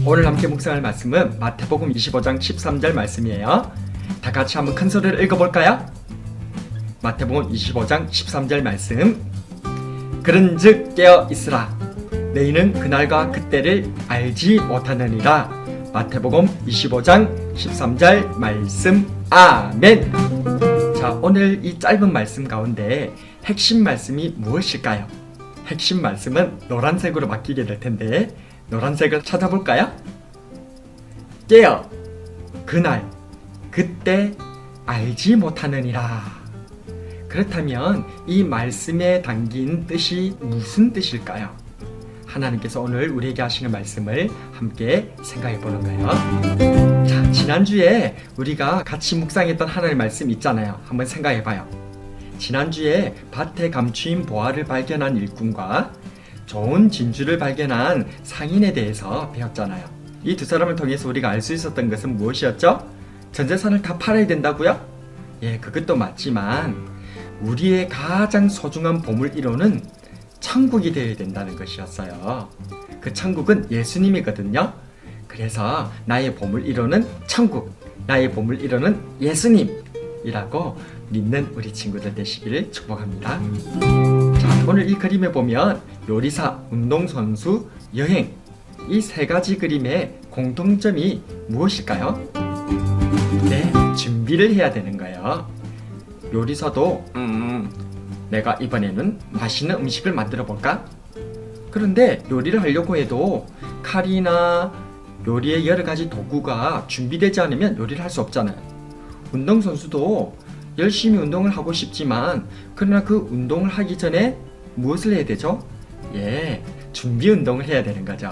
오늘 함께 묵상할 말씀은 마태복음 25장 13절 말씀이에요. 다 같이 한번 큰 소리를 읽어볼까요? 마태복음 25장 13절 말씀. 그런즉 깨어 있으라. 너희는 그날과 그때를 알지 못하느니라. 마태복음 25장 13절 말씀. 아멘. 자, 오늘 이 짧은 말씀 가운데 핵심 말씀이 무엇일까요? 핵심 말씀은 노란색으로 바뀌게 될 텐데 노란색을 찾아볼까요? 깨어 그날 그때 알지 못하느니라. 그렇다면 이 말씀에 담긴 뜻이 무슨 뜻일까요? 하나님께서 오늘 우리에게 하시는 말씀을 함께 생각해 보는 거예요. 자, 지난주에 우리가 같이 묵상했던 하나님의 말씀 있잖아요. 한번 생각해 봐요. 지난주에 밭에 감추인 보화를 발견한 일꾼과 좋은 진주를 발견한 상인에 대해서 배웠잖아요. 이 두 사람을 통해서 우리가 알 수 있었던 것은 무엇이었죠? 전 재산을 다 팔아야 된다고요? 예, 그것도 맞지만 우리의 가장 소중한 보물 1호는 천국이 되어야 된다는 것이었어요. 그 천국은 예수님이거든요. 그래서 나의 보물 1호는 천국, 나의 보물 1호는 예수님이라고 믿는 우리 친구들 되시기를 축복합니다. 자, 오늘 이 그림에 보면 요리사, 운동선수, 여행, 이 세 가지 그림의 공통점이 무엇일까요? 네, 준비를 해야 되는 거예요. 요리사도 내가 이번에는 맛있는 음식을 만들어 볼까? 그런데 요리를 하려고 해도 칼이나 요리의 여러 가지 도구가 준비되지 않으면 요리를 할 수 없잖아요. 운동선수도 열심히 운동을 하고 싶지만 그러나 그 운동을 하기 전에 무엇을 해야 되죠? 예, 준비 운동을 해야 되는 거죠.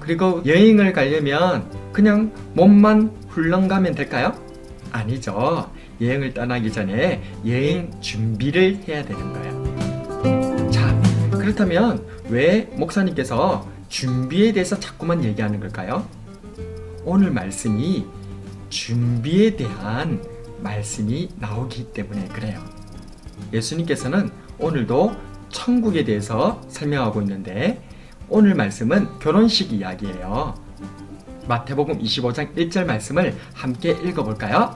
그리고 여행을 가려면 그냥 몸만 훌렁 가면 될까요? 아니죠. 여행을 떠나기 전에 여행 준비를 해야 되는 거예요. 자, 그렇다면 왜 목사님께서 준비에 대해서 자꾸만 얘기하는 걸까요? 오늘 말씀이 준비에 대한 말씀이 나오기 때문에 그래요. 예수님께서는 오늘도 천국에 대해서 설명하고 있는데 오늘 말씀은 결혼식 이야기예요. 마태복음 25장 1절 말씀을 함께 읽어볼까요?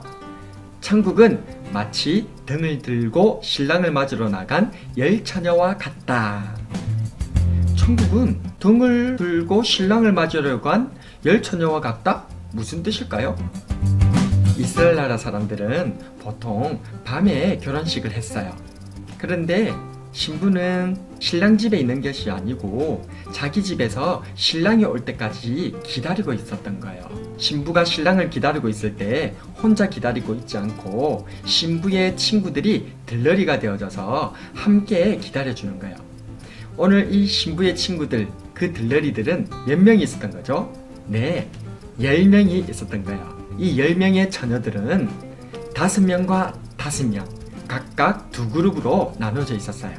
천국은 마치 등을 들고 신랑을 맞으러 나간 10처녀와 같다. 천국은 등을 들고 신랑을 맞으러 간 10처녀와 같다? 무슨 뜻일까요? 이스라엘 나라 사람들은 보통 밤에 결혼식을 했어요. 그런데 신부는 신랑 집에 있는 것이 아니고 자기 집에서 신랑이 올 때까지 기다리고 있었던 거예요. 신부가 신랑을 기다리고 있을 때 혼자 기다리고 있지 않고 신부의 친구들이 들러리가 되어져서 함께 기다려주는 거예요. 오늘 이 신부의 친구들, 그 들러리들은 몇 명이 있었던 거죠? 네, 10명이 있었던 거예요. 이 10명의 처녀들은 5명과 5명 각각 두 그룹으로 나눠져 있었어요.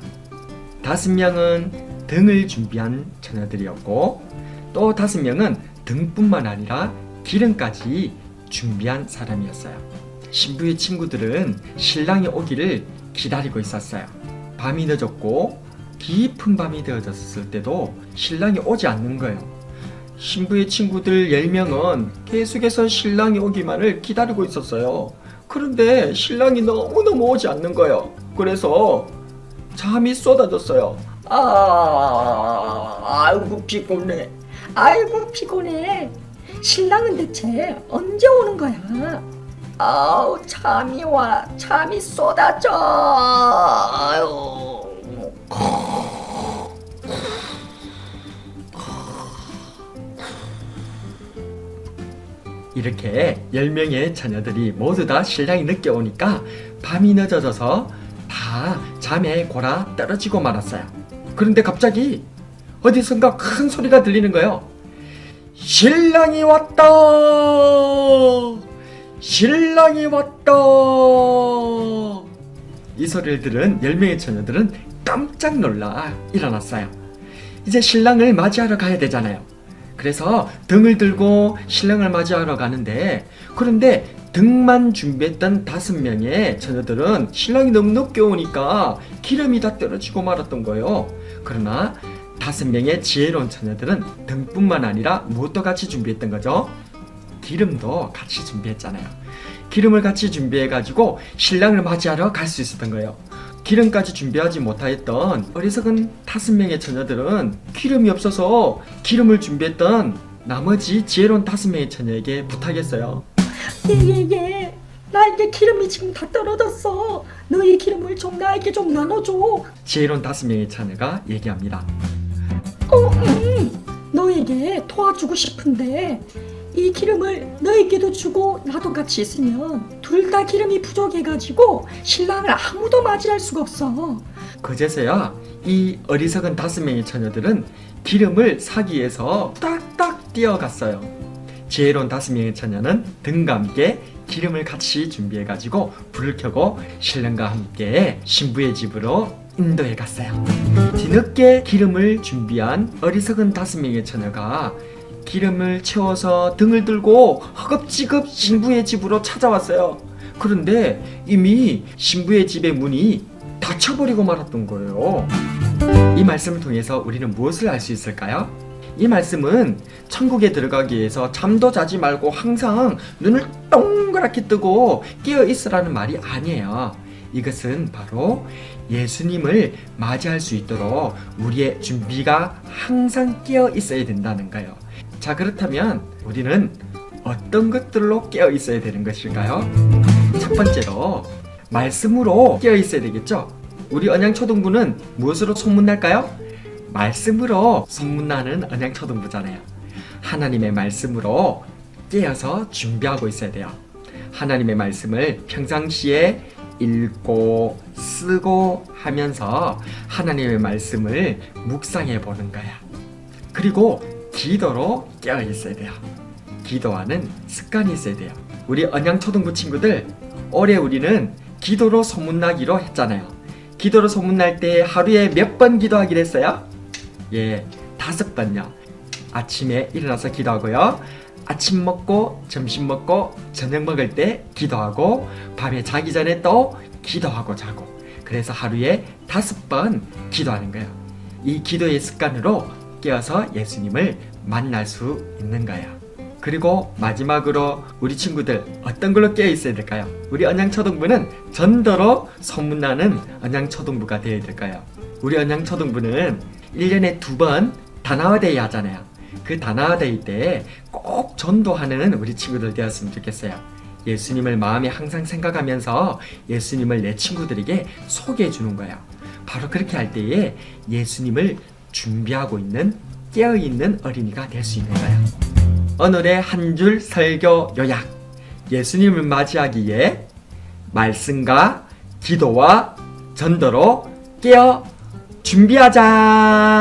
5명은 등을 준비한 처녀들이었고 또 5명은 등뿐만 아니라 기름까지 준비한 사람이었어요. 신부의 친구들은 신랑이 오기를 기다리고 있었어요. 밤이 늦었고 깊은 밤이 되어졌을 때도 신랑이 오지 않는 거예요. 신부의 친구들 10명은 계속해서 신랑이 오기만을 기다리고 있었어요. 그런데 신랑이 너무너무 오지 않는 거예요. 그래서 잠이 쏟아졌어요. 아이고 피곤해. 아이고 피곤해. 신랑은 대체 언제 오는 거야? 아우 잠이 쏟아져. 아유. 이렇게 10명의 자녀들이 모두 다 신랑이 늦게 오니까 밤이 늦어져서 다 잠에 골아 떨어지고 말았어요. 그런데 갑자기 어디선가 큰 소리가 들리는 거예요. 신랑이 왔다! 신랑이 왔다! 이 소리를 들은 10명의 처녀들은 깜짝 놀라 일어났어요. 이제 신랑을 맞이하러 가야 되잖아요. 그래서 등을 들고 신랑을 맞이하러 가는데 그런데 등만 준비했던 5명의 처녀들은 신랑이 너무 늦게 오니까 기름이 다 떨어지고 말았던 거예요. 그러나 5명의 지혜로운 처녀들은 등뿐만 아니라 무엇도 같이 준비했던 거죠? 기름도 같이 준비했잖아요. 기름을 같이 준비해가지고 신랑을 맞이하러 갈 수 있었던 거예요. 기름까지 준비하지 못하였던 어리석은 5명의 처녀들은 기름이 없어서 기름을 준비했던 나머지 지혜로운 5명의 처녀에게 부탁했어요. 예. 나에게 기름이 지금 다 떨어졌어. 너의 기름을 좀 나에게 좀 나눠줘. 지혜로운 5명의 처녀가 얘기합니다. 너에게 도와주고 싶은데 이 기름을 너에게도 주고 나도 같이 있으면 둘 다 기름이 부족해가지고 신랑을 아무도 맞이할 수가 없어. 그제서야 이 어리석은 5명의 처녀들은 기름을 사기 위해서 딱딱 뛰어갔어요. 지혜로운 5명의 처녀는 등과 함께 기름을 같이 준비해가지고 불을 켜고 신랑과 함께 신부의 집으로 인도해 갔어요. 뒤늦게 기름을 준비한 어리석은 5명의 처녀가 기름을 채워서 등을 들고 허겁지겁 신부의 집으로 찾아왔어요. 그런데 이미 신부의 집의 문이 닫혀버리고 말았던 거예요. 이 말씀을 통해서 우리는 무엇을 알 수 있을까요? 이 말씀은 천국에 들어가기 위해서 잠도 자지 말고 항상 눈을 동그랗게 뜨고 깨어 있으라는 말이 아니에요. 이것은 바로 예수님을 맞이할 수 있도록 우리의 준비가 항상 깨어 있어야 된다는 거예요. 자, 그렇다면 우리는 어떤 것들로 깨어 있어야 되는 것일까요? 첫 번째로 말씀으로 깨어 있어야 되겠죠? 우리 언양초등부는 무엇으로 소문날까요? 말씀으로 소문나는 언양초등부잖아요. 하나님의 말씀으로 깨어서 준비하고 있어야 돼요. 하나님의 말씀을 평상시에 읽고 쓰고 하면서 하나님의 말씀을 묵상해 보는 거야. 그리고 기도로 깨어 있어야 돼요. 기도하는 습관이 있어야 돼요. 우리 언양초등부 친구들, 올해 우리는 기도로 소문나기로 했잖아요. 기도로 소문날 때 하루에 몇 번 기도하기로 했어요? 5번요. 아침에 일어나서 기도하고요. 아침 먹고 점심 먹고 저녁 먹을 때 기도하고 밤에 자기 전에 또 기도하고 자고, 그래서 하루에 5번 기도하는 거예요. 이 기도의 습관으로 깨어서 예수님을 만날 수 있는 거예요. 그리고 마지막으로 우리 친구들 어떤 걸로 깨어 있어야 될까요? 우리 언양초등부는 전도로 소문나는 언양초등부가 되어야 될까요? 우리 언양초등부는 1년에 2번 다나와데이 하잖아요. 그 다나와데이 때 꼭 전도하는 우리 친구들 되었으면 좋겠어요. 예수님을 마음에 항상 생각하면서 예수님을 내 친구들에게 소개해 주는 거예요. 바로 그렇게 할 때에 예수님을 준비하고 있는 깨어있는 어린이가 될 수 있는 거예요. 오늘의 한 줄 설교 요약. 예수님을 맞이하기에 말씀과 기도와 전도로 깨어 준비하자.